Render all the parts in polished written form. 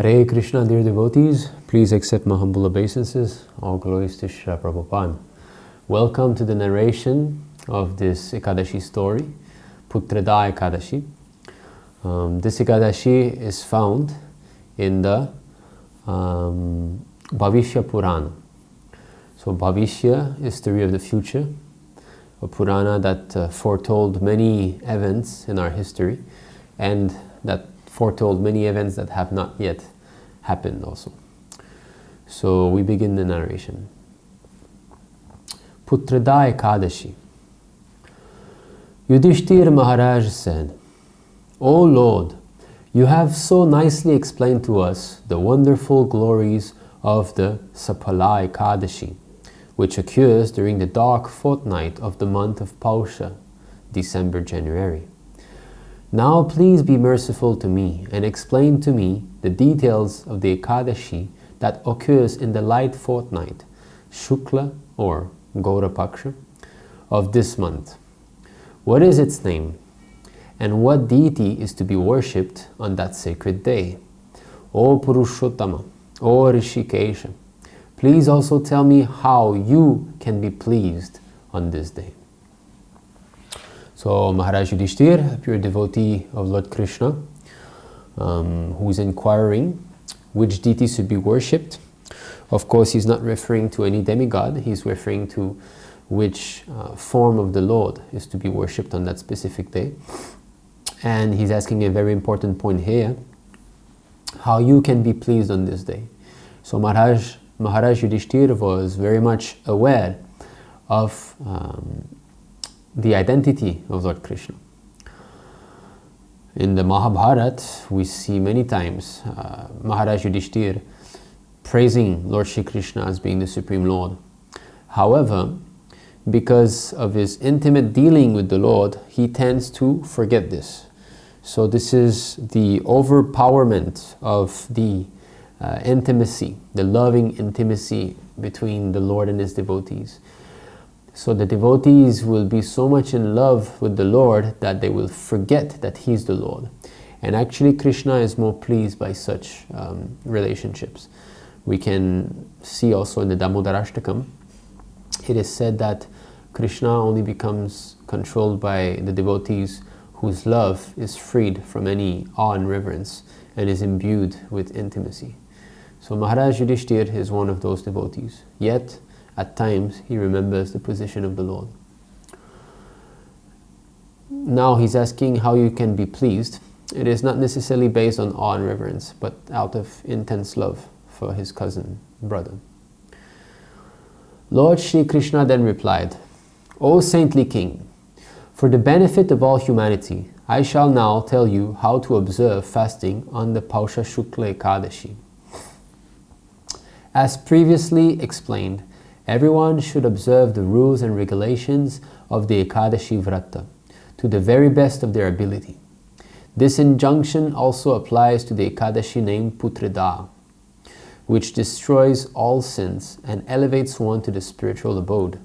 Hare Krishna, dear devotees, please accept my humble obeisances. All glories to Srila Prabhupada. Welcome to the narration of this Ekadashi story, Putradā Ekādaśī. This Ekadashi is found in the Bhaviṣya Purāṇa. So Bhaviṣya is theory of the future, a Purana that foretold many events in our history and that foretold many events that have not yet happened also. So we begin the narration. Putradā Ekādaśī. Yudhishthira Maharaj said, O Lord, you have so nicely explained to us the wonderful glories of the Sapala Ekādaśī, which occurs during the dark fortnight of the month of Pausa, December-January. Now please be merciful to me and explain to me the details of the Ekadashi that occurs in the light fortnight, Shukla or Gaura Paksha, of this month. What is its name? And what deity is to be worshipped on that sacred day? O Purushottama, O Rishikesha, please also tell me how you can be pleased on this day. So Maharaj Yudhishthira, a pure devotee of Lord Krishna, who is inquiring which deity should be worshipped. Of course, he's not referring to any demigod, he's referring to which form of the Lord is to be worshipped on that specific day. And he's asking a very important point here, how you can be pleased on this day. So Maharaj Yudhishthira was very much aware of the identity of Lord Krishna. In the Mahabharata, we see many times Maharaj Yudhishthira praising Lord Shri Krishna as being the Supreme Lord. However, because of his intimate dealing with the Lord, he tends to forget this. So this is the overpowerment of the intimacy, the loving intimacy between the Lord and his devotees. So the devotees will be so much in love with the Lord that they will forget that He is the Lord. And actually Krishna is more pleased by such relationships. We can see also in the Damodarashtakam, it is said that Krishna only becomes controlled by the devotees whose love is freed from any awe and reverence and is imbued with intimacy. So Maharaj Yudhishthira is one of those devotees. Yet, at times, he remembers the position of the Lord. Now he's asking how you can be pleased. It is not necessarily based on awe and reverence, but out of intense love for his cousin, brother. Lord Shri Krishna then replied, O saintly king, for the benefit of all humanity, I shall now tell you how to observe fasting on the Pausa Shukla Ekadashi. As previously explained, everyone should observe the rules and regulations of the Ekadashi Vrata to the very best of their ability. This injunction also applies to the Ekadashi named Putradā, which destroys all sins and elevates one to the spiritual abode.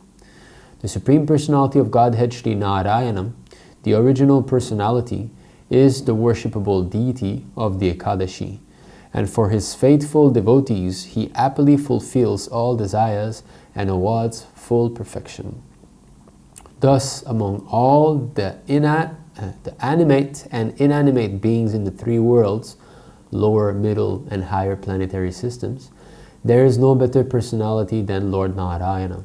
The Supreme Personality of Godhead, Sri Narayanam, the original personality, is the worshipable deity of the Ekadashi, and for his faithful devotees, he happily fulfills all desires and awards full perfection. Thus, among all the animate and inanimate beings in the three worlds, lower, middle, and higher planetary systems, there is no better personality than Lord Narayana.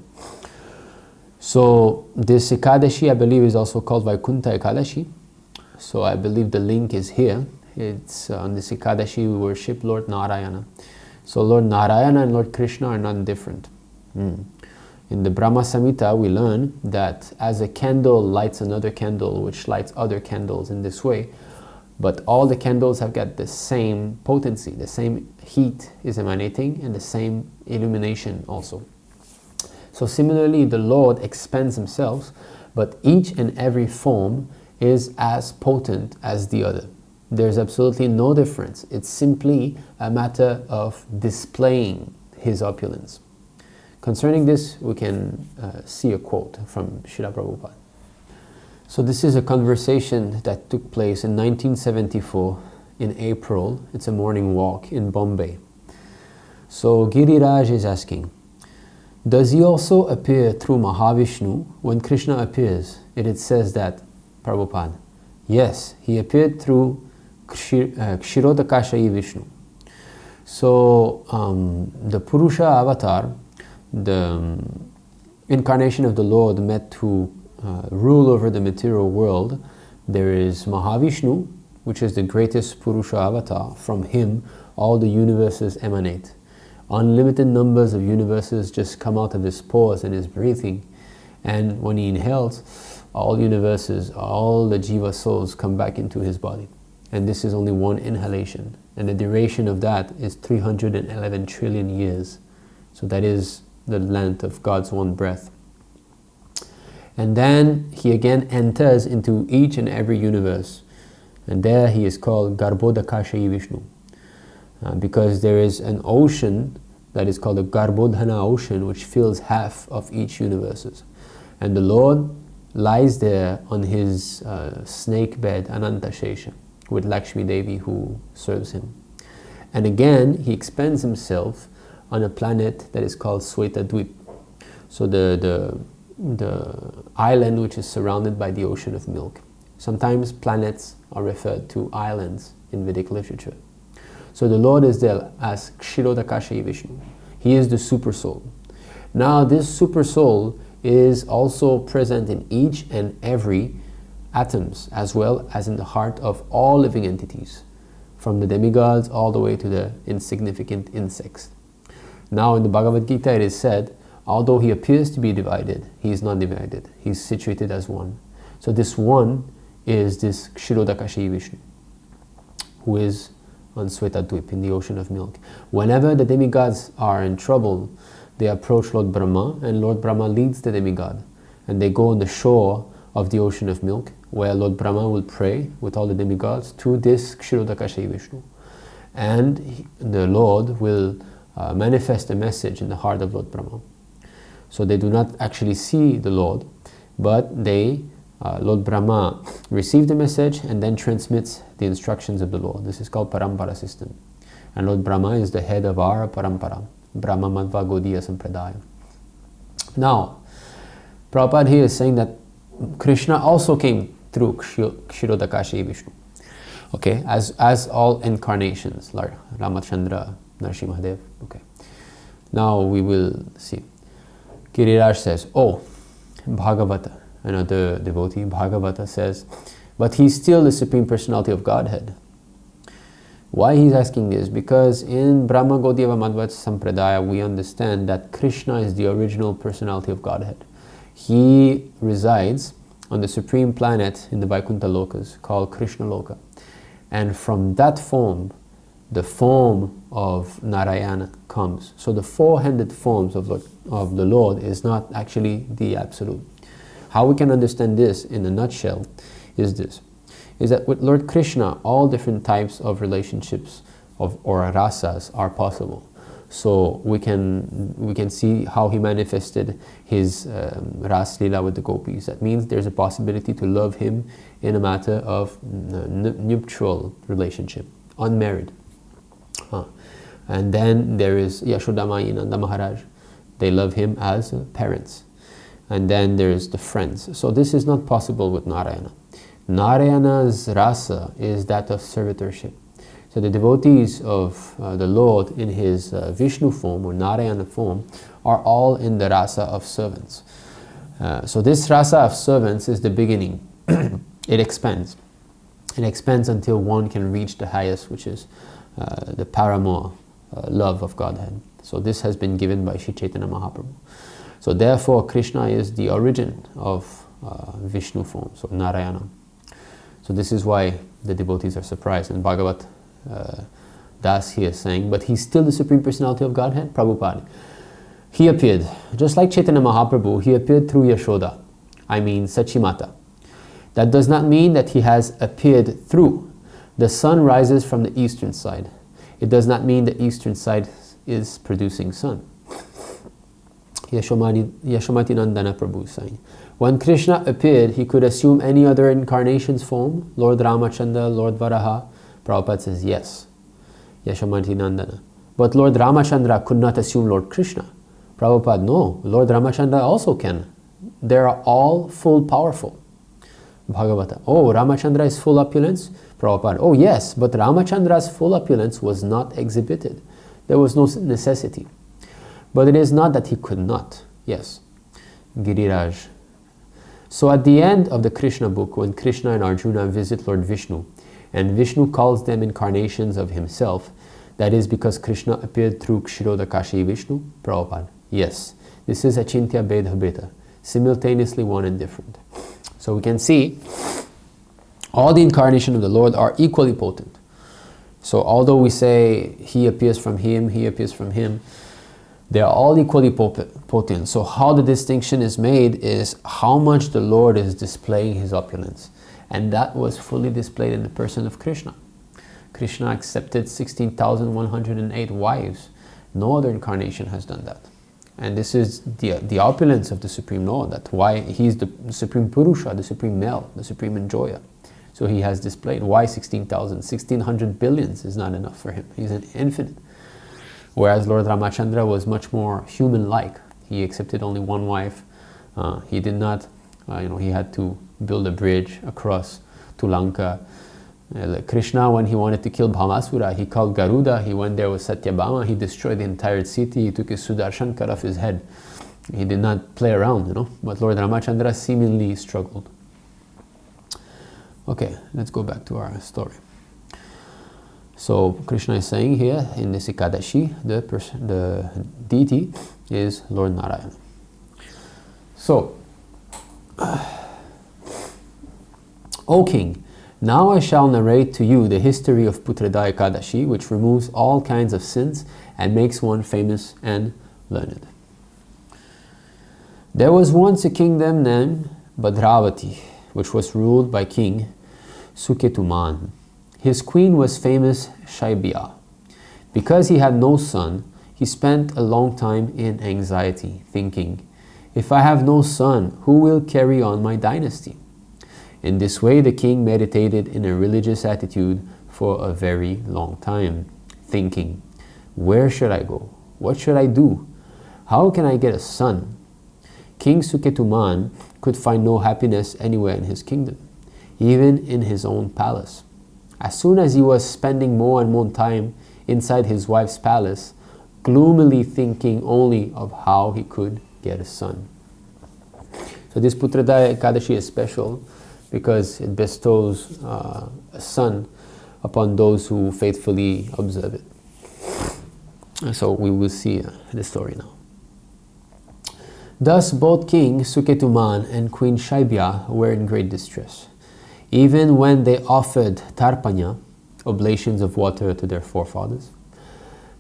So this Ekadashi, I believe, is also called Vaikunta Ekadashi. So I believe the link is here. It's on this Ekadashi we worship Lord Narayana. So Lord Narayana and Lord Krishna are not different. In the Brahma Samhita, we learn that as a candle lights another candle, which lights other candles in this way, but all the candles have got the same potency, the same heat is emanating, and the same illumination also. So similarly, the Lord expands himself, but each and every form is as potent as the other. There's absolutely no difference. It's simply a matter of displaying his opulence. Concerning this, we can see a quote from Srila Prabhupada. So this is a conversation that took place in 1974 in April. It's a morning walk in Bombay. So Giriraj is asking, does he also appear through Mahavishnu? When Krishna appears, it says that, Prabhupada, yes, he appeared through Kshirodakashayi Vishnu. So the Purusha avatar, the incarnation of the Lord meant to rule over the material world. There is Mahavishnu, which is the greatest Purusha avatar. From him, all the universes emanate. Unlimited numbers of universes just come out of his pores and his breathing. And when he inhales, all universes, all the jiva souls come back into his body. And this is only one inhalation. And the duration of that is 311 trillion years. So that is the length of God's one breath. And then he again enters into each and every universe. And there he is called Garbodhana Ocean Vishnu. Because there is an ocean that is called the Garbodhana Ocean, which fills half of each universe. And the Lord lies there on his snake bed, Ananta Shesha, with Lakshmi Devi who serves him. And again, he expends himself on a planet that is called Svetadvip. So the island which is surrounded by the ocean of milk. Sometimes planets are referred to islands in Vedic literature. So the Lord is there as Kshirodakashayi Vishnu. He is the super soul. Now this super soul is also present in each and every atoms, as well as in the heart of all living entities, from the demigods all the way to the insignificant insects. Now in the Bhagavad Gita it is said, although he appears to be divided, he is not divided. He is situated as one. So this one is this Kshirodakashayi Vishnu, who is on Svetadvip, in the ocean of milk. Whenever the demigods are in trouble, they approach Lord Brahma, and Lord Brahma leads the demigod. And they go on the shore of the ocean of milk, where Lord Brahma will pray with all the demigods to this Kshirodakashayi Vishnu. And the Lord will manifest a message in the heart of Lord Brahma. So they do not actually see the Lord, but they, Lord Brahma, receive the message and then transmits the instructions of the Lord. This is called Parampara system. And Lord Brahma is the head of our Parampara, Brahma Madhva Gaudiya Sampradaya. Now, Prabhupada here is saying that Krishna also came through Kshirodakashayi Vishnu. Okay, as all incarnations, like Ramachandra, Narasimhadev. Okay. Now we will see. Giriraj says, oh, Bhagavata, another devotee, Bhagavata says, but he's still the Supreme Personality of Godhead. Why he's asking this? Because in Brahma Gaudiya Mahadvadasi Sampradaya we understand that Krishna is the original personality of Godhead. He resides on the supreme planet in the Vaikuntha Lokas called Krishna Loka. And from that form, the form of Narayana comes. So the four-handed forms of the Lord is not actually the absolute. How we can understand this in a nutshell is this, is that with Lord Krishna, all different types of relationships or rasas are possible. So we can see how he manifested his Ras Lila with the gopis. That means there's a possibility to love him in a matter of nuptial relationship, unmarried. And then there is Yashodama Nanda Maharaj. They love him as parents. And then there's the friends. So this is not possible with Narayana. Narayana's rasa is that of servitorship. So the devotees of the Lord in his Vishnu form or Narayana form are all in the rasa of servants. So this rasa of servants is the beginning. It expands. It expands until one can reach the highest, which is the paramour, love of Godhead. So this has been given by Sri Chaitanya Mahaprabhu. So therefore Krishna is the origin of Vishnu form, so Narayana. So this is why the devotees are surprised. And Bhagavat Das here is saying, but he's still the Supreme Personality of Godhead, Prabhupada. He appeared, just like Chaitanya Mahaprabhu, he appeared through Yashoda, I mean Sachimata. That does not mean that he has appeared through. The sun rises from the eastern side. It does not mean the eastern side is producing sun. Yashomati Nandana Prabhu is saying, when Krishna appeared, he could assume any other incarnation's form, Lord Ramachandra, Lord Varaha, Prabhupada says, yes, Yashomanti Nandana. But Lord Ramachandra could not assume Lord Krishna. Prabhupada, no, Lord Ramachandra also can. They are all full powerful. Bhagavata, oh, Ramachandra is full opulence? Prabhupada, oh yes, but Ramachandra's full opulence was not exhibited. There was no necessity. But it is not that he could not. Yes. Giriraj. So at the end of the Krishna book, when Krishna and Arjuna visit Lord Vishnu, and Vishnu calls them incarnations of himself, that is because Krishna appeared through Kshirodakashi Vishnu? Prabhupada, yes. This is Achintya Bheda Bheda, simultaneously one and different. So we can see all the incarnations of the Lord are equally potent. So although we say he appears from him, he appears from him, they are all equally potent. So how the distinction is made is how much the Lord is displaying his opulence. And that was fully displayed in the person of Krishna. Krishna accepted 16,108 wives. No other incarnation has done that. And this is the opulence of the Supreme Lord. That's why he's the Supreme Purusha, the Supreme Male, the Supreme Enjoyer. So he has displayed. Why 16,000? 1,600 billions is not enough for him. He's an infinite. Whereas Lord Ramachandra was much more human-like. He accepted only one wife. He did not, he had to build a bridge across to Lanka. Krishna, when he wanted to kill Bhamasura, he called Garuda. He went there with Satyabhama. He destroyed the entire city. He took his Sudarshan, cut off his head. He did not play around, But Lord Ramachandra seemingly struggled. Okay, let's go back to our story. So Krishna is saying here in this Ekadashi, the deity is Lord Narayana. So, O King, now I shall narrate to you the history of Putradā Ekādaśī, which removes all kinds of sins and makes one famous and learned. There was once a kingdom named Bhadravati, which was ruled by King Suketumān. His queen was famous Shaibya. Because he had no son, he spent a long time in anxiety, thinking, if I have no son, who will carry on my dynasty? In this way, the king meditated in a religious attitude for a very long time, thinking, where should I go? What should I do? How can I get a son? King Suketumān could find no happiness anywhere in his kingdom, even in his own palace. As soon as he was spending more and more time inside his wife's palace, gloomily thinking only of how he could get a son. So this Putradā Ekādaśī is special because it bestows a son upon those who faithfully observe it. So we will see the story now. Thus both King Suketumān and Queen Shaibya were in great distress. Even when they offered tarpanya, oblations of water to their forefathers,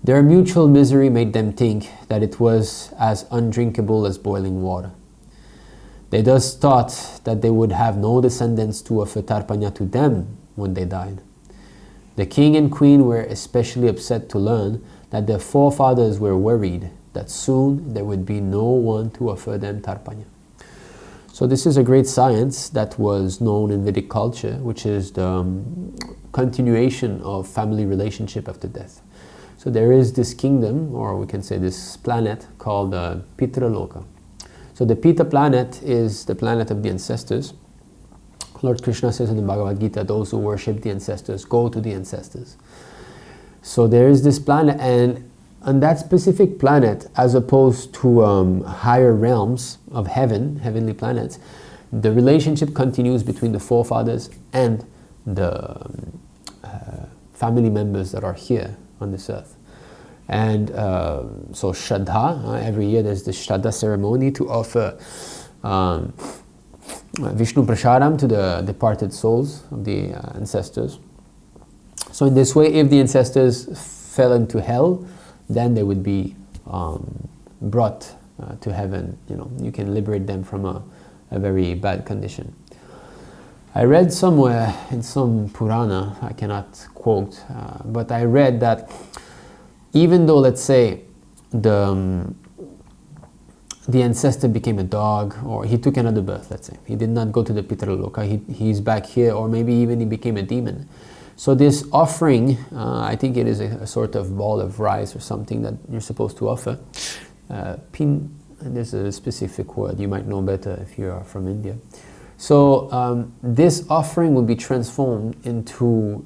their mutual misery made them think that it was as undrinkable as boiling water. They thus thought that they would have no descendants to offer tarpanya to them when they died. The king and queen were especially upset to learn that their forefathers were worried that soon there would be no one to offer them tarpanya. So this is a great science that was known in Vedic culture, which is the continuation of family relationship after death. So there is this kingdom, or we can say this planet, called Pitraloka. So the Pita planet is the planet of the ancestors. Lord Krishna says in the Bhagavad Gita, those who worship the ancestors go to the ancestors. So there is this planet, and on that specific planet, as opposed to higher realms of heaven, heavenly planets, the relationship continues between the forefathers and the family members that are here on this earth. And so Shraddha, every year there's the Shraddha ceremony to offer Vishnu Prasadam to the departed souls of the ancestors. So in this way, if the ancestors fell into hell, then they would be brought to heaven. You can liberate them from a very bad condition. I read somewhere in some Purana, I cannot quote, but I read that even though, let's say, the ancestor became a dog, or he took another birth, let's say, he did not go to the Pitraloka, he's back here, or maybe even he became a demon. So this offering, I think it is a sort of ball of rice or something that you're supposed to offer. There's a specific word, you might know better if you are from India. So this offering will be transformed into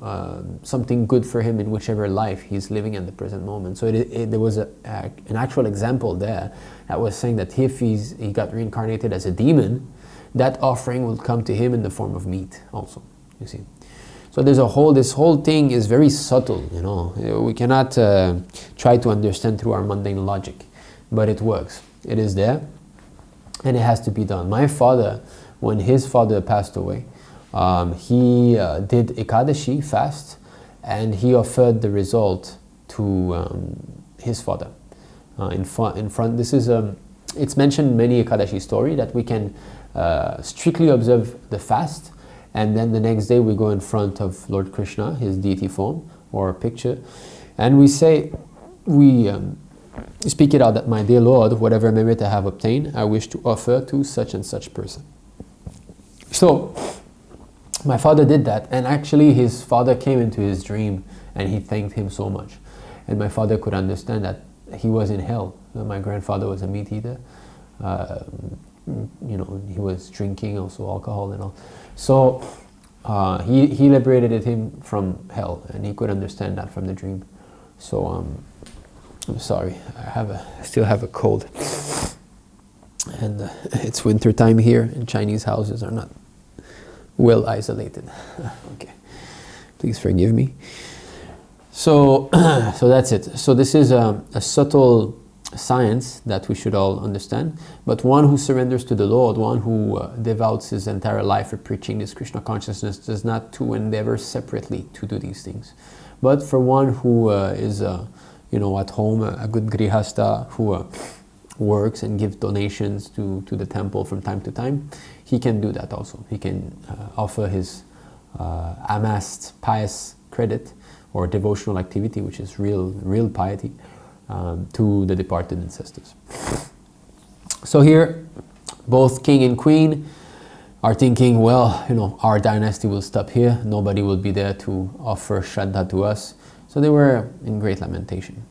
something good for him in whichever life he's living at the present moment. So there was an actual example there that was saying that if he got reincarnated as a demon, that offering will come to him in the form of meat also, you see. So there's this whole thing is very subtle, you know. We cannot try to understand through our mundane logic, but it works. It is there, and it has to be done. My father, when his father passed away, he did Ekādaśī fast, and he offered the result to his father. In front, this is it's mentioned in many Ekādaśī story that we can strictly observe the fast, and then the next day we go in front of Lord Krishna, his deity form or picture, and we say, speak it out that, my dear Lord, whatever merit I have obtained, I wish to offer to such and such person. So my father did that, and actually his father came into his dream and he thanked him so much. And my father could understand that he was in hell. My grandfather was a meat eater. You know, he was drinking also alcohol and all. So he liberated him from hell, and he could understand that from the dream. So I'm sorry, I still have a cold, and it's winter time here, and Chinese houses are not well isolated. Okay, please forgive me. So that's it. So this is a subtle science that we should all understand, but one who surrenders to the Lord, one who devotes his entire life for preaching this Krishna consciousness, does not to endeavor separately to do these things. But for one who is you know, at home, a good grihasta who works and gives donations to the temple from time to time, he can do that also. He can offer his amassed pious credit or devotional activity, which is real piety, to the departed ancestors. So here, both king and queen are thinking, well, you know, our dynasty will stop here. Nobody will be there to offer Shraddha to us. So they were in great lamentation.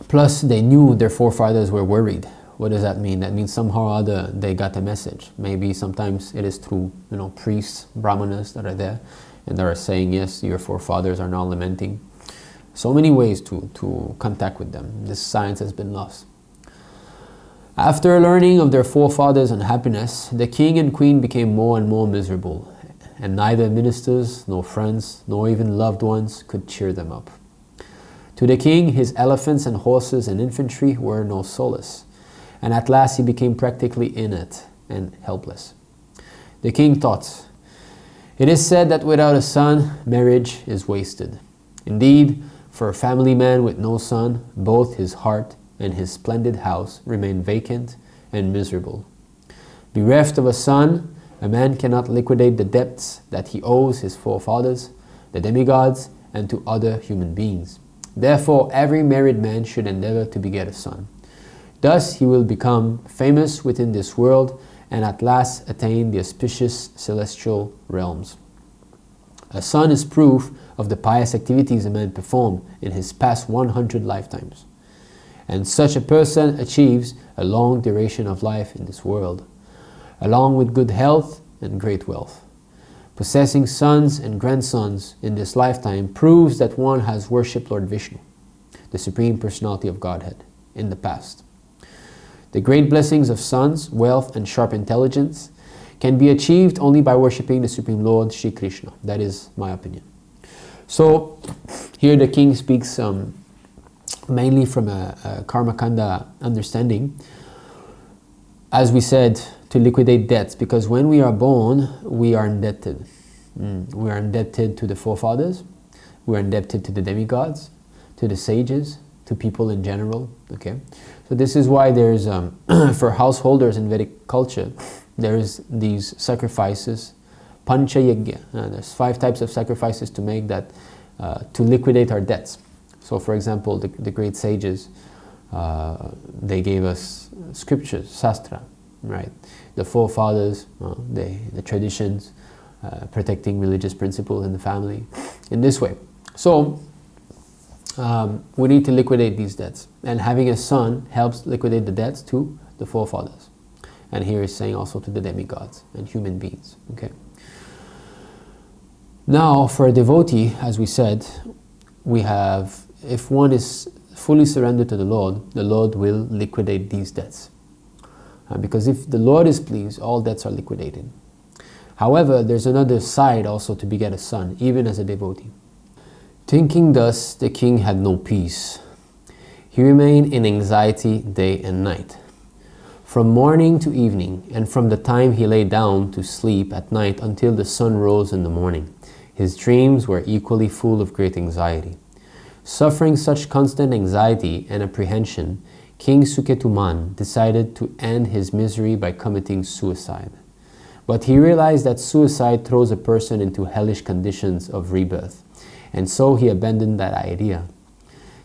Plus, they knew their forefathers were worried. What does that mean? That means somehow or other they got a message. Maybe sometimes it is through, you know, priests, brāhmaṇas that are there, and they are saying, yes, your forefathers are now lamenting. So many ways to contact with them. This science has been lost. After learning of their forefathers' unhappiness, the king and queen became more and more miserable, and neither ministers, nor friends, nor even loved ones could cheer them up. To the king, his elephants and horses and infantry were no solace, and at last he became practically inert and helpless. The king thought, it is said that without a son, marriage is wasted. Indeed, for a family man with no son, both his heart and his splendid house remain vacant and miserable. Bereft of a son, a man cannot liquidate the debts that he owes his forefathers, the demigods, and to other human beings. Therefore, every married man should endeavor to beget a son. Thus he will become famous within this world and at last attain the auspicious celestial realms. A son is proof of the pious activities a man performed in his past 100 lifetimes. And such a person achieves a long duration of life in this world, along with good health and great wealth. Possessing sons and grandsons in this lifetime proves that one has worshipped Lord Vishnu, the Supreme Personality of Godhead, in the past. The great blessings of sons, wealth, and sharp intelligence can be achieved only by worshipping the Supreme Lord, Shri Krishna. That is my opinion. So, here the king speaks mainly from a Karmakanda understanding. As we said, to liquidate debts, because when we are born, we are indebted. We are indebted to the forefathers, we are indebted to the demigods, to the sages, to people in general. Okay, so this is why there's for householders in Vedic culture, there's these sacrifices, pancha yajna. There's 5 types of sacrifices to make that to liquidate our debts. So, for example, the great sages, they gave us scriptures, sastra, right? The forefathers, the traditions, protecting religious principles in the family in this way. So we need to liquidate these debts, and having a son helps liquidate the debts to the forefathers. And here is saying also to the demigods and human beings. Okay. Now, for a devotee, as we said, we have, if one is fully surrendered to the Lord will liquidate these debts. Because if the Lord is pleased, all debts are liquidated. However, there's another side also to beget a son, even as a devotee. Thinking thus, the king had no peace. He remained in anxiety day and night, from morning to evening, and from the time he lay down to sleep at night until the sun rose in the morning. His dreams were equally full of great anxiety. Suffering such constant anxiety and apprehension, King Suketumān decided to end his misery by committing suicide. But he realized that suicide throws a person into hellish conditions of rebirth, and so he abandoned that idea.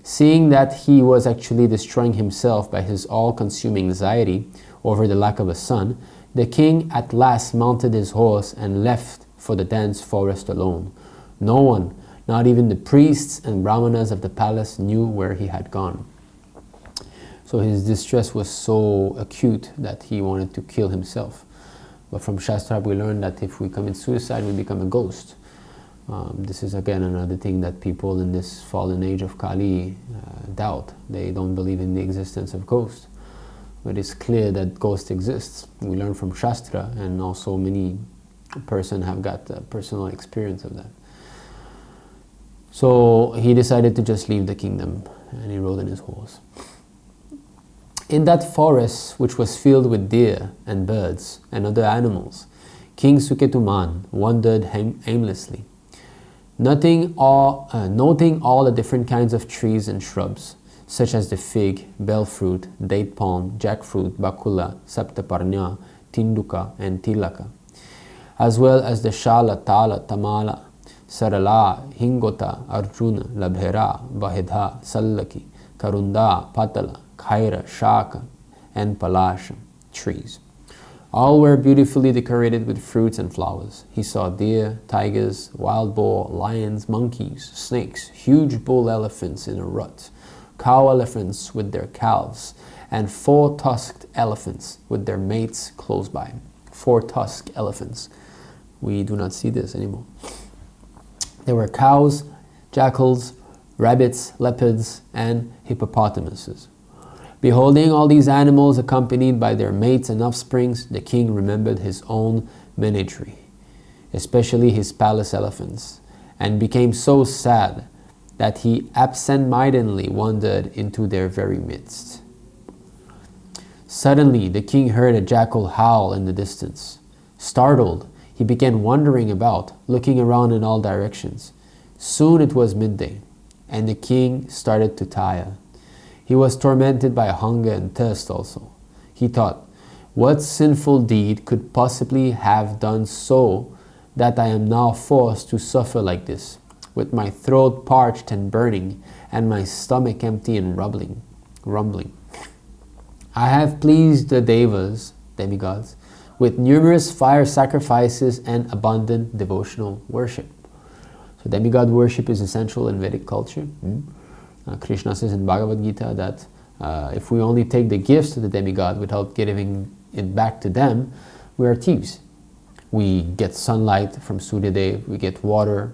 Seeing that he was actually destroying himself by his all-consuming anxiety over the lack of a son, the king at last mounted his horse and left for the dense forest alone. No one, not even the priests and brāhmaṇas of the palace, knew where he had gone. So his distress was so acute that he wanted to kill himself. But from Shastra we learned that if we commit suicide, we become a ghost. This is again another thing that people in this fallen age of Kali doubt. They don't believe in the existence of ghosts. But it's clear that ghost exists. We learn from Shastra, and also many persons have got personal experience of that. So he decided to just leave the kingdom, and he rode on his horse. In that forest, which was filled with deer and birds and other animals, King Suketumān wandered aimlessly, noting all the different kinds of trees and shrubs, such as the fig, bell fruit, date palm, jackfruit, bakula, saptaparnya, tinduka, and tilaka, as well as the shala, tala, tamala, sarala, hingota, arjuna, labhera, bahedha, sallaki, karunda, patala, khaira, shaka, and palasha trees. All were beautifully decorated with fruits and flowers. He saw deer, tigers, wild boar, lions, monkeys, snakes, huge bull elephants in a rut, cow elephants with their calves, and 4-tusked elephants with their mates close by. 4-tusked elephants. We do not see this anymore. There were cows, jackals, rabbits, leopards, and hippopotamuses. Beholding all these animals accompanied by their mates and offsprings, the king remembered his own menagerie, especially his palace elephants, and became so sad that he absent-mindedly wandered into their very midst. Suddenly, the king heard a jackal howl in the distance. Startled, he began wandering about, looking around in all directions. Soon it was midday, and the king started to tire. He was tormented by hunger and thirst also. He thought, what sinful deed could possibly have done so that I am now forced to suffer like this, with my throat parched and burning, and my stomach empty and rumbling? I have pleased the devas, demigods, with numerous fire sacrifices and abundant devotional worship. So demigod worship is essential in Vedic culture. Krishna says in Bhagavad Gita that if we only take the gifts to the demigod without giving it back to them, we are thieves. We get sunlight from Suryadev, we get water,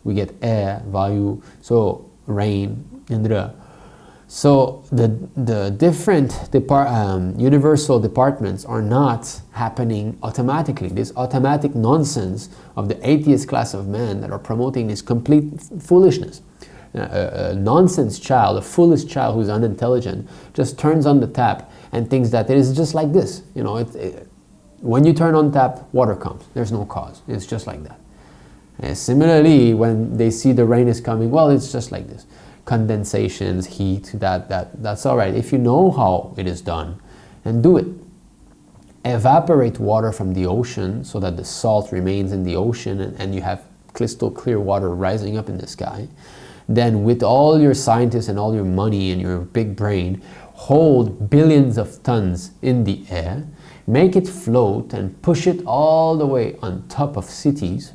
we get air, Vayu, so rain, Indra. So the different universal departments are not happening automatically. This automatic nonsense of the atheist class of men that are promoting this complete foolishness. A nonsense child, a foolish child who's unintelligent, just turns on the tap and thinks that it is just like this. You know, when you turn on tap, water comes. There's no cause. It's just like that. And similarly, when they see the rain is coming, well, it's just like this. Condensations, heat, that's all right. If you know how it is done, then do it. Evaporate water from the ocean so that the salt remains in the ocean and you have crystal clear water rising up in the sky. Then with all your scientists and all your money and your big brain, hold billions of tons in the air, make it float and push it all the way on top of cities,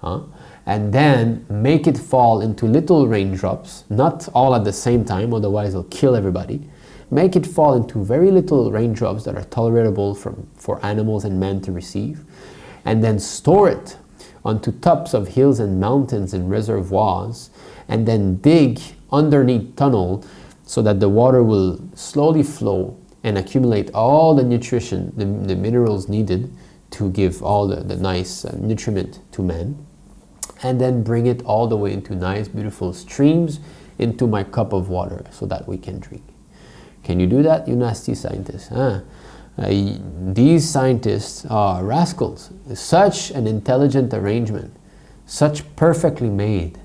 and then make it fall into little raindrops, not all at the same time, otherwise it'll kill everybody. Make it fall into very little raindrops that are tolerable for animals and men to receive, and then store it onto tops of hills and mountains and reservoirs, and then dig underneath tunnel so that the water will slowly flow and accumulate all the nutrition, the minerals needed to give all the nice nutriment to man, and then bring it all the way into nice beautiful streams into my cup of water so that we can drink. Can you do that, you nasty scientists? These scientists are rascals. Such an intelligent arrangement, such perfectly made.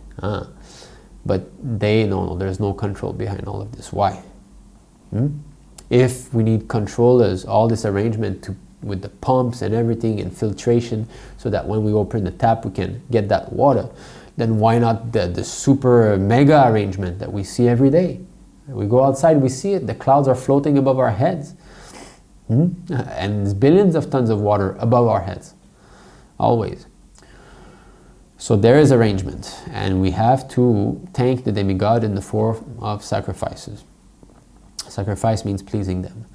But they know there's no control behind all of this. Why? If we need controllers, all this arrangement with the pumps and everything and filtration so that when we open the tap we can get that water, then why not the super mega arrangement that we see every day? We go outside, we see it, the clouds are floating above our heads. And there's billions of tons of water above our heads, always. So there is arrangement, and we have to thank the demigod in the form of sacrifices. Sacrifice means pleasing them.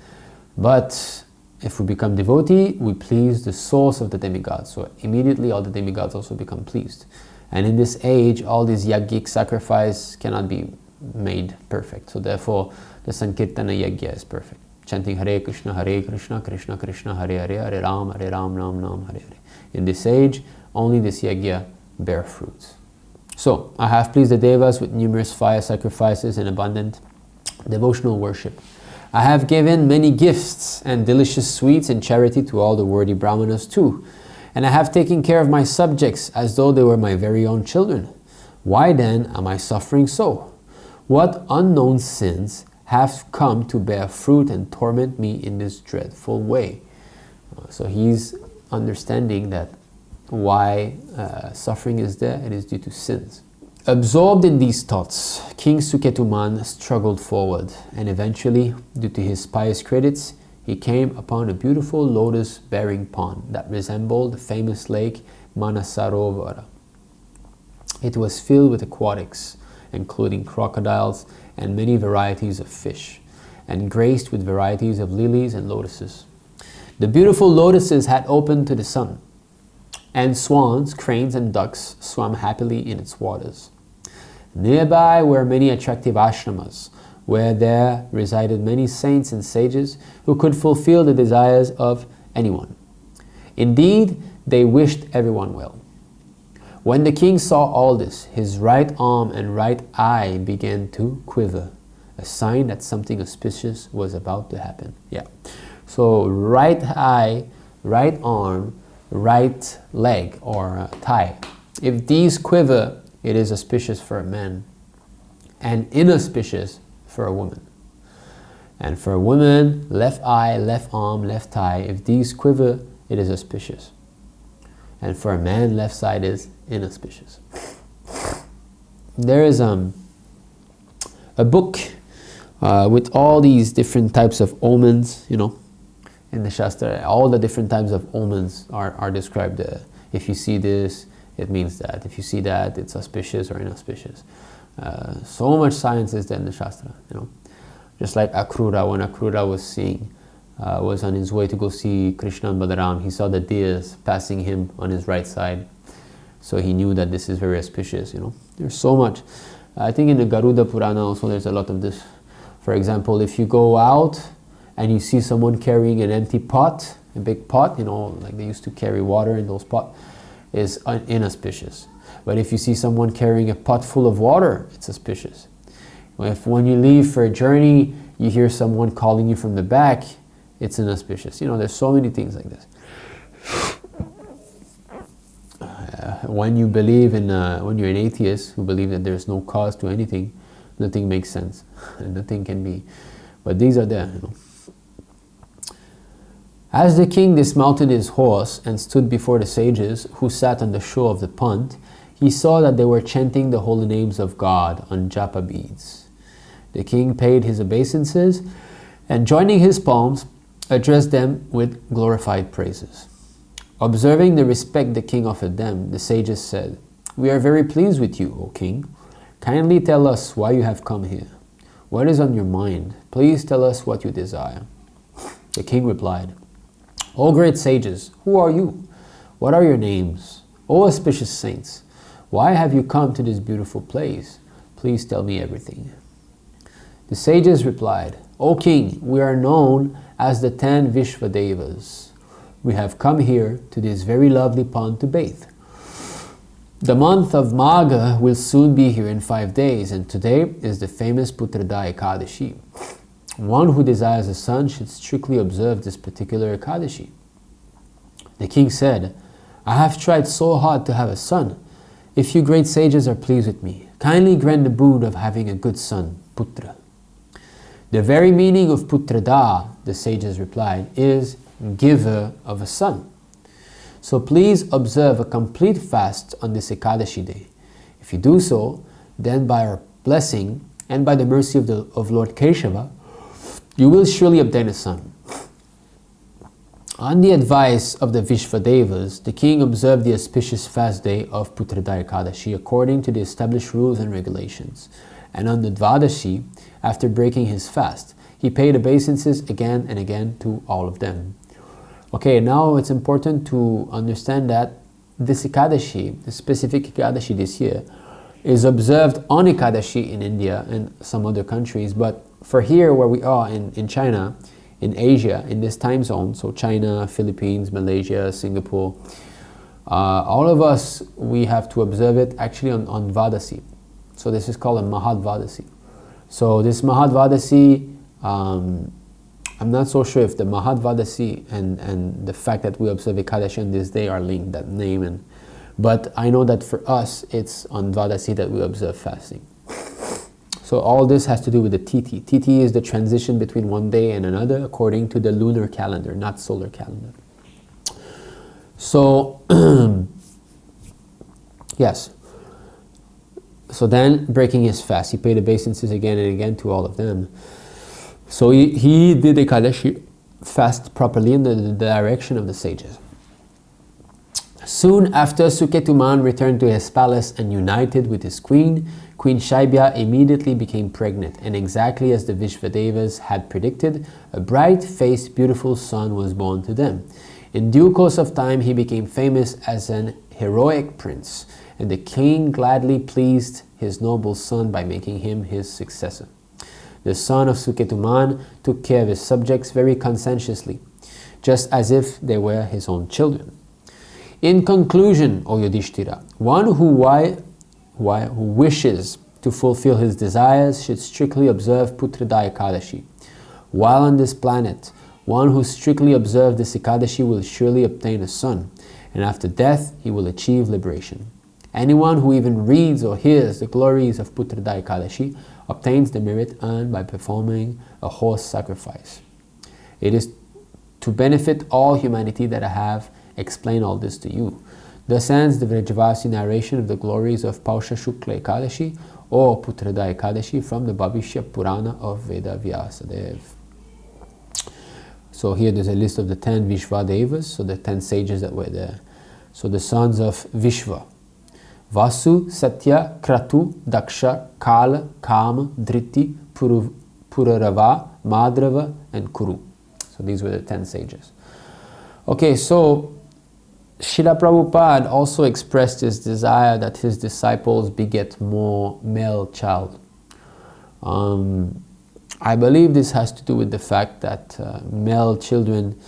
But if we become devotee, we please the source of the demigod. So immediately all the demigods also become pleased. And in this age, all these yajnik sacrifice cannot be made perfect. So therefore, the Sankirtana yajna is perfect. Chanting Hare Krishna, Krishna Krishna, Hare Hare, Hare Ram, Ram Ram, Hare Hare. In this age, only this yajna bear fruits. So, I have pleased the devas with numerous fire sacrifices and abundant devotional worship. I have given many gifts and delicious sweets in charity to all the worthy brāhmaṇas too. And I have taken care of my subjects as though they were my very own children. Why then am I suffering so? What unknown sins have come to bear fruit and torment me in this dreadful way? So he's understanding that why suffering is there, it is due to sins. Absorbed in these thoughts, King Suketumān struggled forward, and eventually, due to his pious credits, he came upon a beautiful lotus-bearing pond that resembled the famous lake Manasarovara. It was filled with aquatics, including crocodiles and many varieties of fish, and graced with varieties of lilies and lotuses. The beautiful lotuses had opened to the sun, and swans, cranes, and ducks swam happily in its waters. Nearby were many attractive ashramas, where there resided many saints and sages who could fulfill the desires of anyone. Indeed, they wished everyone well. When the king saw all this, his right arm and right eye began to quiver, a sign that something auspicious was about to happen. So right eye, right arm, right leg or thigh. If these quiver, it is auspicious for a man and inauspicious for a woman. And for a woman, left eye, left arm, left thigh, if these quiver, it is auspicious. And for a man, left side is inauspicious. There is a book with all these different types of omens, in the Shastra. All the different types of omens are described. If you see this, it means that. If you see that, it's auspicious or inauspicious. So much science is there in the Shastra, Just like Akrura, when Akrura was on his way to go see Krishna and Balaram, he saw the deers passing him on his right side. So he knew that this is very auspicious, There's so much. I think in the Garuda Purāṇa also there's a lot of this. For example, if you go out and you see someone carrying an empty pot, a big pot, like they used to carry water in those pots, is inauspicious. But if you see someone carrying a pot full of water, it's auspicious. When you leave for a journey, you hear someone calling you from the back, it's inauspicious. There's so many things like this. When you believe in, when you're an atheist who believe that there's no cause to anything, nothing makes sense. Nothing can be. But these are there, As the king dismounted his horse and stood before the sages who sat on the shore of the pond, he saw that they were chanting the holy names of God on japa beads. The king paid his obeisances and joining his palms, addressed them with glorified praises. Observing the respect the king offered them, the sages said, "We are very pleased with you, O king. Kindly tell us why you have come here. What is on your mind? Please tell us what you desire." The king replied, "O great sages, who are you? What are your names? O auspicious saints, why have you come to this beautiful place? Please tell me everything." The sages replied, "O king, we are known as the 10 Vishvadevas. We have come here to this very lovely pond to bathe. The month of Magha will soon be here in 5 days, and today is the famous Putradā Ekādaśī. One who desires a son should strictly observe this particular Ekādaśī." The king said, "I have tried so hard to have a son. If you great sages are pleased with me, kindly grant the boon of having a good son, Putra." The very meaning of Putradā, the sages replied, is giver of a son. So please observe a complete fast on this Ekadashi day. If you do so, then by our blessing and by the mercy of Lord Keshava, you will surely obtain a son. On the advice of the Vishvadevas, the king observed the auspicious fast day of Putradā Ekādaśī according to the established rules and regulations. And on the Dvadashi, after breaking his fast, he paid obeisances again and again to all of them. Okay, now it's important to understand that this Ekadashi, the specific Ekadashi this year, is observed on Ekadashi in India and some other countries, but for here where we are in China, in Asia, in this time zone, so China, Philippines, Malaysia, Singapore, all of us, we have to observe it actually on Vadasi. So this is called a Mahadvadasi. So this Mahadvadasi, I'm not so sure if the Mahadvadasi and the fact that we observe Ekadashi on this day are linked, that name, but I know that for us, it's on Dvadasi that we observe fasting. So all this has to do with the Tithi. Tithi is the transition between one day and another according to the lunar calendar, not solar calendar. So, yes. So then, breaking his fast, he paid obeisances again and again to all of them. So he did the Kadashi fast properly in the direction of the sages. Soon after, Suketumān returned to his palace and united with his queen. Queen Shaibya immediately became pregnant, and exactly as the Vishvadevas had predicted, a bright-faced, beautiful son was born to them. In due course of time, he became famous as an heroic prince, and the king gladly pleased his noble son by making him his successor. The son of Suketumān took care of his subjects very conscientiously, just as if they were his own children. In conclusion, O Yudhishthira, one who wishes to fulfill his desires should strictly observe Putradā Ekādaśī. While on this planet, one who strictly observes this Ekadashi will surely obtain a son, and after death he will achieve liberation. Anyone who even reads or hears the glories of Putradā Ekādaśī obtains the merit earned by performing a horse sacrifice. It is to benefit all humanity that I have explained all this to you. Thus ends the Vrajavasi narration of the glories of Pausa Shukla Ekadashi or Putradā Ekādaśī from the Bhaviṣya Purāṇa of Veda Vyasadev. So here there's a list of the 10 Vishvadevas, so the 10 sages that were there. So the sons of Vishva: Vasu, Satya, Kratu, Daksha, Kala, Kama, Dhriti, Purarava, Madhrava, and Kuru. So these were the 10 sages. Okay, so Srila Prabhupada also expressed his desire that his disciples beget more male child. I believe this has to do with the fact that male children,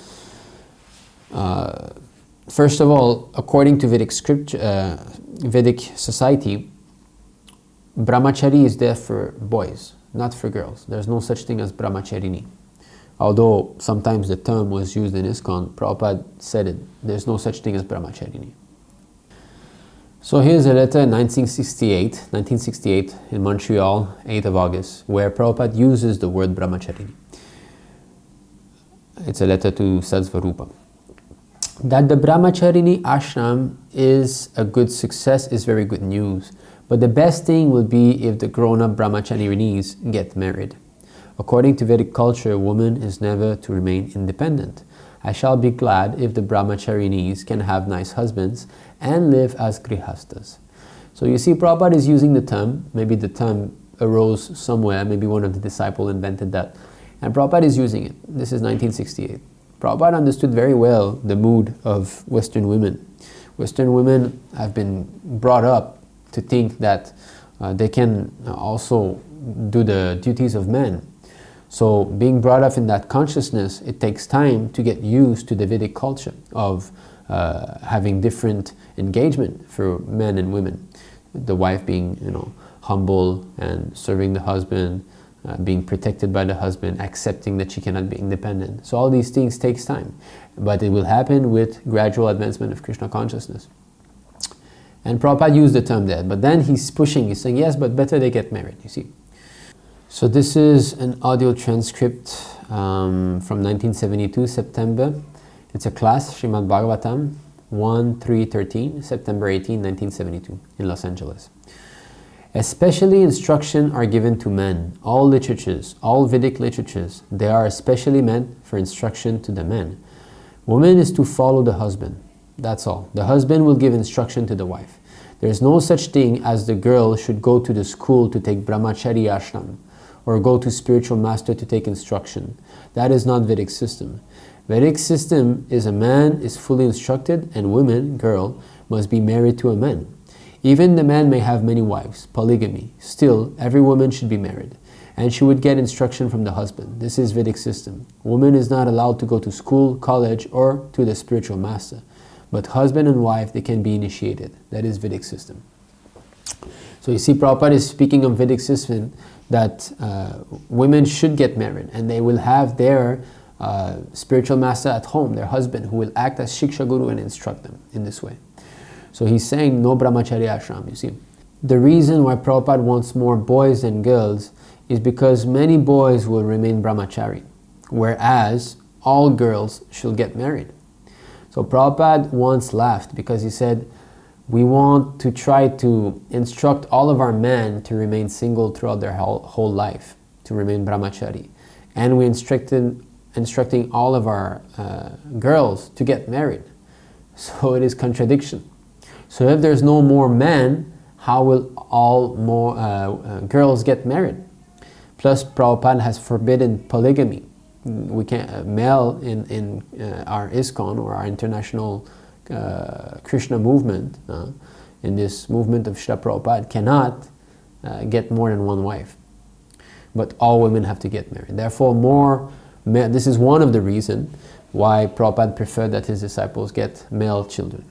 first of all, according to Vedic scripture, Vedic society, brahmachari is there for boys, not for girls. There's no such thing as brahmacharini. Although sometimes the term was used in ISKCON, Prabhupada said it, there's no such thing as brahmacharini. So here's a letter in 1968 in Montreal, 8th of August, where Prabhupada uses the word brahmacharini. It's a letter to Satsvarupa. That the brahmacharini ashram is a good success is very good news, but the best thing would be if the grown-up brahmacharinis get married. According to Vedic culture, a woman is never to remain independent. I shall be glad if the brahmacharinis can have nice husbands and live as grihastas. So you see, Prabhupada is using the term, maybe the term arose somewhere, maybe one of the disciples invented that, and Prabhupada is using it. This is 1968. Prabhupada understood very well the mood of Western women. Western women have been brought up to think that they can also do the duties of men. So being brought up in that consciousness, it takes time to get used to the Vedic culture of having different engagement for men and women. The wife being, humble and serving the husband, being protected by the husband, accepting that she cannot be independent. So all these things takes time, but it will happen with gradual advancement of Krishna consciousness. And Prabhupada used the term there, but then he's pushing, he's saying, yes, but better they get married, you see. So this is an audio transcript from 1972, September. It's a class, Srimad Bhagavatam, 1-3-13, September 18, 1972, in Los Angeles. Especially instruction are given to men. All literatures, all Vedic literatures, they are especially meant for instruction to the men. Woman is to follow the husband. That's all. The husband will give instruction to the wife. There is no such thing as the girl should go to the school to take brahmachari ashram or go to spiritual master to take instruction. That is not Vedic system. Vedic system is a man is fully instructed and woman, girl, must be married to a man. Even the man may have many wives, polygamy. Still, every woman should be married, and she would get instruction from the husband. This is Vedic system. Woman is not allowed to go to school, college, or to the spiritual master. But husband and wife, they can be initiated. That is Vedic system. So you see, Prabhupada is speaking of Vedic system that women should get married, and they will have their spiritual master at home, their husband, who will act as Shiksha Guru and instruct them in this way. So he's saying no brahmachari ashram, you see. The reason why Prabhupada wants more boys than girls is because many boys will remain brahmachari, whereas all girls should get married. So Prabhupada once laughed because he said, we want to try to instruct all of our men to remain single throughout their whole life, to remain brahmachari. And we're instructing all of our girls to get married. So it is contradiction. So if there's no more men, how will all more girls get married? Plus, Prabhupada has forbidden polygamy. We can't, male in our ISKCON or our international Krishna movement, in this movement of Srila Prabhupada, cannot get more than one wife. But all women have to get married. Therefore, this is one of the reasons why Prabhupada preferred that his disciples get male children.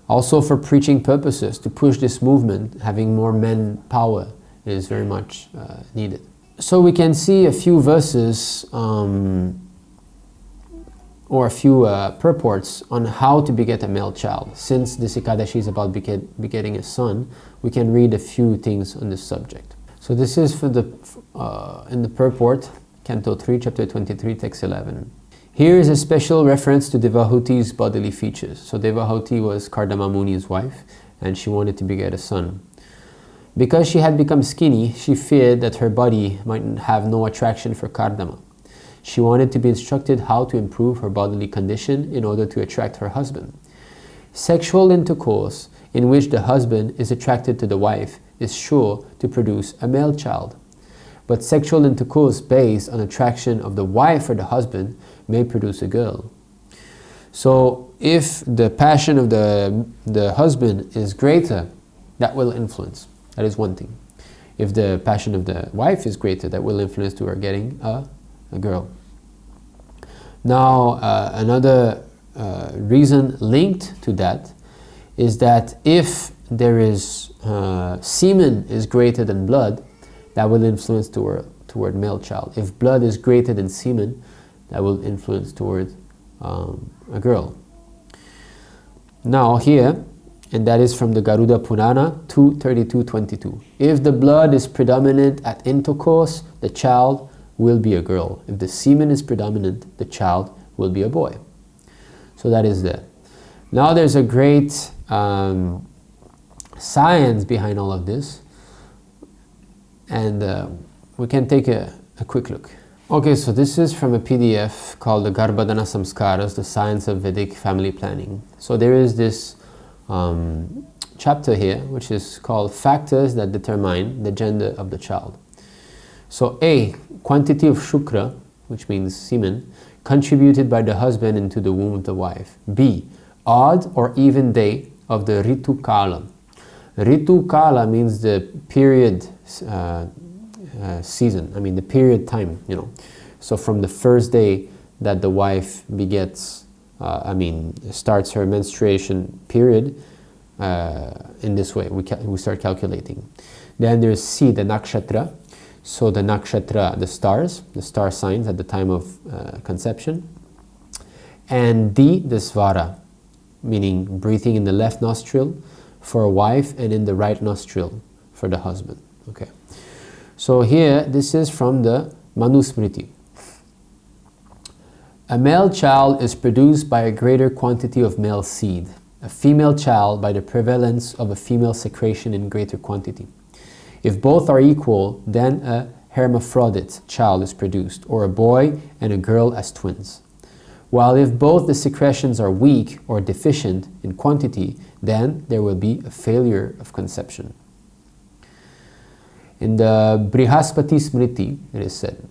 Also for preaching purposes, to push this movement, having more men power is very much needed. So we can see a few verses or a few purports on how to beget a male child. Since this Ekadashi is about begetting a son, we can read a few things on this subject. So this is for the in the purport, Canto 3, Chapter 23, Text 11. Here is a special reference to Devahuti's bodily features. So Devahuti was Kardama Muni's wife, and she wanted to beget a son. Because she had become skinny, she feared that her body might have no attraction for Kardama. She wanted to be instructed how to improve her bodily condition in order to attract her husband. Sexual intercourse in which the husband is attracted to the wife is sure to produce a male child. But sexual intercourse based on attraction of the wife or the husband may produce a girl. So if the passion of the husband is greater, that will influence. That is one thing. If the passion of the wife is greater, that will influence to her getting a girl. Now, another reason linked to that is that if there is semen is greater than blood, that will influence toward male child. If blood is greater than semen, that will influence toward a girl. Now here, and that is from the Garuda Purāṇa 2:32-22. If the blood is predominant at intercourse, the child will be a girl. If the semen is predominant, the child will be a boy. So that is there. Now there's a great science behind all of this. And we can take a quick look. Okay, so this is from a PDF called the Garbodhana Samskaras, the Science of Vedic Family Planning. So there is this chapter here, which is called Factors that Determine the Gender of the Child. So A, quantity of shukra, which means semen, contributed by the husband into the womb of the wife. B, odd or even day of the Ritu Kala. Ritu Kala means the period season, the period time, So from the first day that the wife begets, starts her menstruation period, in this way, we start calculating. Then there's C, the Nakshatra. So the Nakshatra, the star signs at the time of conception. And D, the Svara, meaning breathing in the left nostril for a wife and in the right nostril for the husband. Okay. So here, this is from the Manusmriti. A male child is produced by a greater quantity of male seed. A female child by the prevalence of a female secretion in greater quantity. If both are equal, then a hermaphrodite child is produced, or a boy and a girl as twins. While if both the secretions are weak or deficient in quantity, then there will be a failure of conception. In the Brihaspati Smriti, it is said,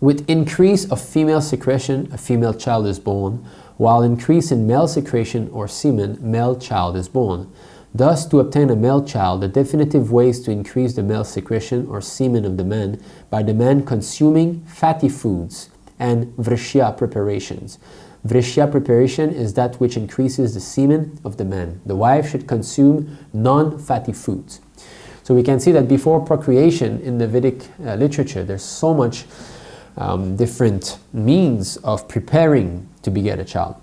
with increase of female secretion, a female child is born, while increase in male secretion or semen, male child is born. Thus, to obtain a male child, the definitive way is to increase the male secretion or semen of the man by the man consuming fatty foods and vrishya preparations. Vrishya preparation is that which increases the semen of the man. The wife should consume non-fatty foods. So we can see that before procreation in the Vedic literature, there's so much different means of preparing to beget a child.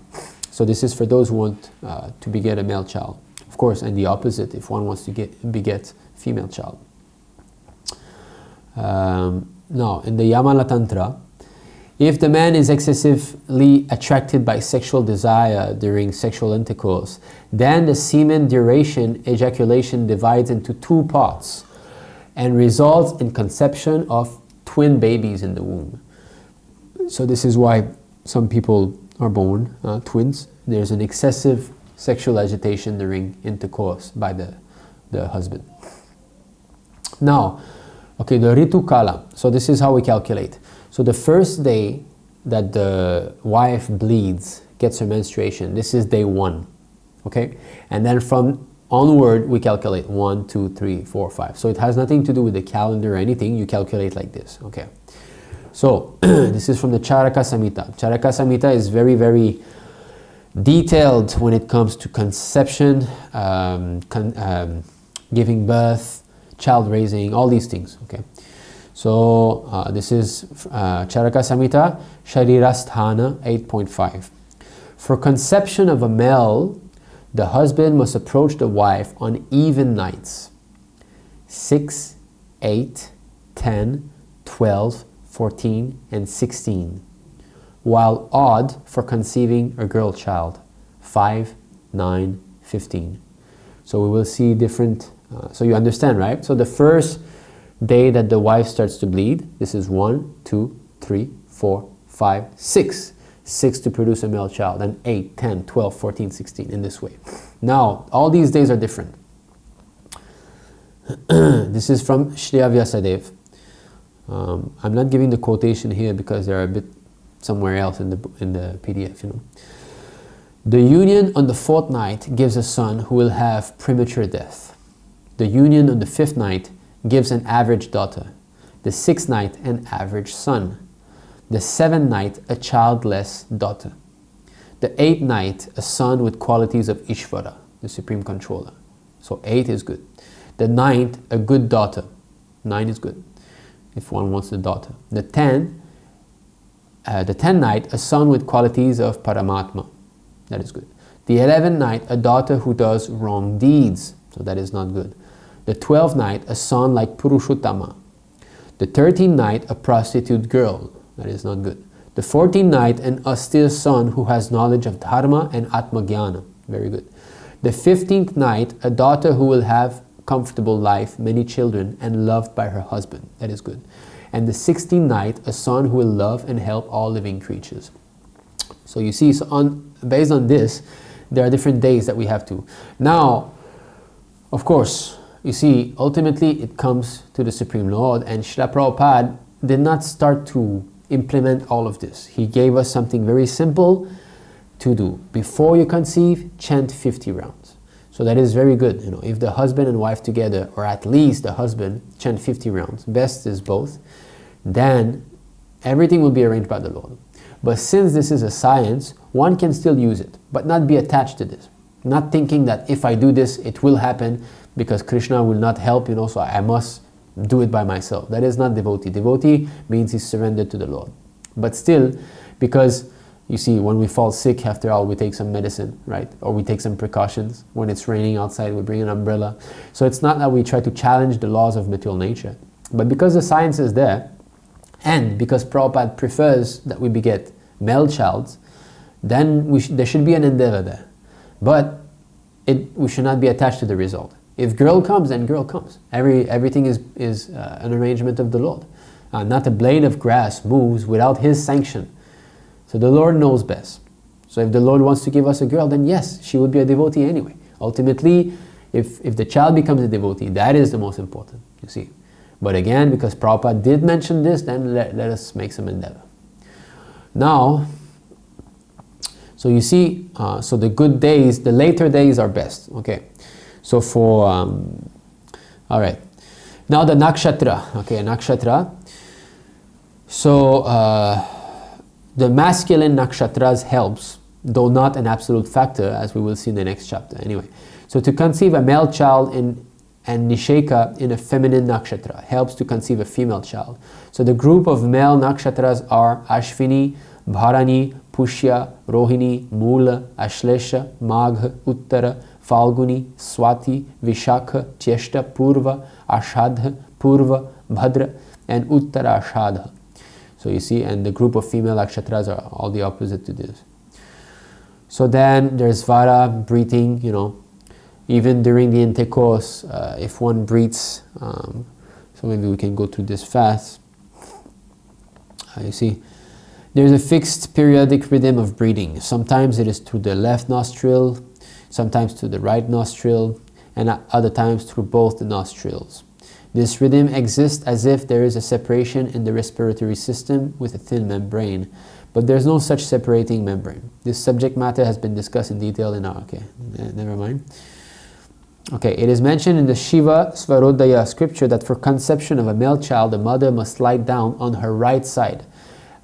So this is for those who want to beget a male child. Of course, and the opposite, if one wants to beget female child. Now, in the Yamala Tantra, if the man is excessively attracted by sexual desire during sexual intercourse, then the semen duration ejaculation divides into two parts and results in conception of twin babies in the womb. So this is why some people are born twins. There's an excessive sexual agitation during intercourse by the husband. Now, okay, the Ritu Kala. So this is how we calculate. So the first day that the wife bleeds, gets her menstruation, this is day 1. Okay? And then from onward, we calculate 1, 2, 3, 4, 5. So it has nothing to do with the calendar or anything. You calculate like this. Okay. So this is from the Charaka Samhita. Charaka Samhita is very, very detailed when it comes to conception, giving birth, child raising, all these things. Okay. So this is Charaka Samhita, Sharirasthana 8.5. For conception of a male, the husband must approach the wife on even nights, 6, 8, 10, 12, 14, and 16, while odd for conceiving a girl child, 5, 9, 15. So we will see different, so you understand, right? So the first day that the wife starts to bleed, this is 1, 2, 3, 4, 5, 6. 6 to produce a male child, and 8, 10, 12, 14, 16, in this way. Now, all these days are different. This is from Shriya Vyasadeva. I'm not giving the quotation here because they're a bit somewhere else in the PDF, you know. The union on the 4th night gives a son who will have premature death. The union on the 5th night gives an average daughter. The 6th night, an average son. The 7th night, a childless daughter. The 8th night, a son with qualities of Ishvara, the Supreme Controller. So 8 is good. The 9th, a good daughter. 9 is good, if one wants a daughter. The 10th night, a son with qualities of Paramatma. That is good. The 11th night, a daughter who does wrong deeds. So that is not good. The 12th night, a son like Purushottama. The 13th night, a prostitute girl. That is not good. The 14th night, an austere son who has knowledge of Dharma and Atma Jnana. Very good. The 15th night, a daughter who will have comfortable life, many children, and loved by her husband. That is good. And the 16th night, a son who will love and help all living creatures. So you see, based on this, there are different days that we have to. Now, of course, you see, ultimately it comes to the Supreme Lord, and Srila Prabhupada did not start to implement all of this. He gave us something very simple to do. Before you conceive, chant 50 rounds. So that is very good. You know, if the husband and wife together, or at least the husband, chant 50 rounds, best is both, then everything will be arranged by the Lord. But since this is a science, one can still use it, but not be attached to this. Not thinking that if I do this, it will happen, because Krishna will not help, you know, so I must do it by myself. That is not devotee. Devotee means he's surrendered to the Lord. But still, because you see, when we fall sick, after all, we take some medicine, right? Or we take some precautions. When it's raining outside, we bring an umbrella. So it's not that we try to challenge the laws of material nature. But because the science is there, and because Prabhupada prefers that we beget male child, then there should be an endeavor there. But we should not be attached to the result. If girl comes, then girl comes. Everything is an arrangement of the Lord. Not a blade of grass moves without His sanction. So the Lord knows best. So if the Lord wants to give us a girl, then yes, she would be a devotee anyway. Ultimately, if the child becomes a devotee, that is the most important, you see. But again, because Prabhupada did mention this, then let us make some endeavor. Now, so you see, so the good days, the later days are best. Okay. So for, all right. Now the nakshatra. Okay, nakshatra. So the masculine nakshatras helps, though not an absolute factor, as we will see in the next chapter. Anyway, so to conceive a male child and nisheka in a feminine nakshatra helps to conceive a female child. So the group of male nakshatras are Ashvini, Bharani, Pushya, Rohini, Mula, Ashlesha, Magha, Uttara, Falguni, Swati, Vishakha, Cheshta, Purva, Ashadha, Purva, Bhadra, and Uttara Ashadha. So you see, and the group of female nakshatras are all the opposite to this. So then there's Vara, breathing, you know, even during the intercourse, if one breathes, so maybe we can go through this fast. You see, there's a fixed periodic rhythm of breathing. Sometimes it is through the left nostril, sometimes through the right nostril, and at other times through both the nostrils. This rhythm exists as if there is a separation in the respiratory system with a thin membrane, but there's no such separating membrane. This subject matter has been discussed in detail in our, okay, never mind. Okay, it is mentioned in the Shiva Svarodaya scripture that for conception of a male child, the mother must lie down on her right side,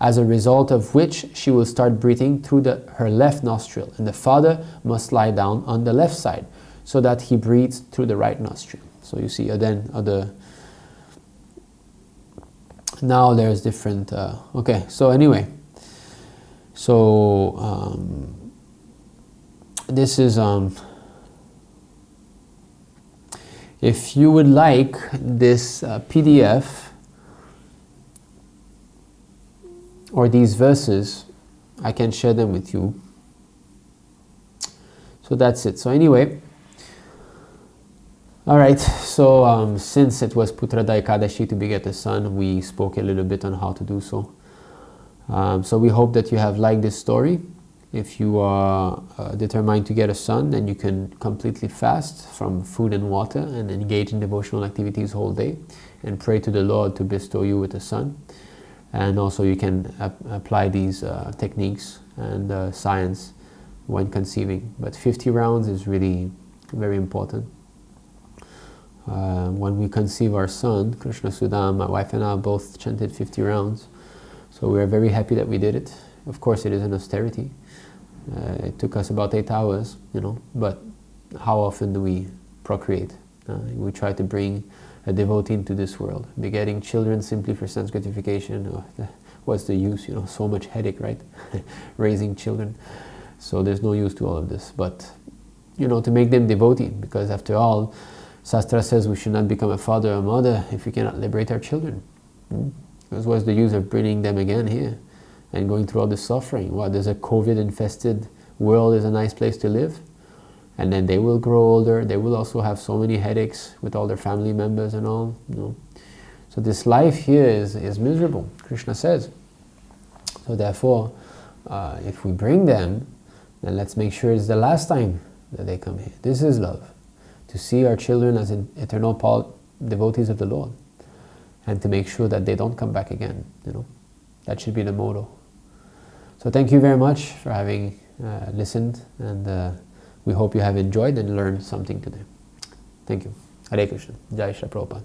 as a result of which she will start breathing through her left nostril, and the father must lie down on the left side, so that he breathes through the right nostril. So you see, now there's different, okay, so anyway, so this is, if you would like this PDF or these verses, I can share them with you. So that's it. So anyway, all right, so since it was Putradā Ekādaśī to beget a son, we spoke a little bit on how to do so. So we hope that you have liked this story. If you are determined to get a son, then you can completely fast from food and water and engage in devotional activities whole day and pray to the Lord to bestow you with a son. And also you can apply these techniques and science when conceiving. But 50 rounds is really very important. When we conceive our son, Krishna Sudam, my wife and I both chanted 50 rounds. So we are very happy that we did it. Of course, it is an austerity. It took us about 8 hours, you know, but how often do we procreate? We try to bring a devotee into this world. Begetting children simply for sense gratification, what's the use? You know, so much headache, right? Raising children. So there's no use to all of this. But, you know, to make them devotee, because after all, Shastra says we should not become a father or mother if we cannot liberate our children. Because what's the use of bringing them again here and going through all this suffering? What, there's a COVID-infested world is a nice place to live? and then they will grow older. They will also have so many headaches with all their family members and all. So this life here is miserable, Krishna says. So therefore, if we bring them, then let's make sure it's the last time that they come here. This is love, to see our children as eternal devotees of the Lord, and to make sure that they don't come back again. That should be the motto. So thank you very much for having listened, and we hope you have enjoyed and learned something today. Thank you. Hare Krishna. Jai Shri Prabhupada.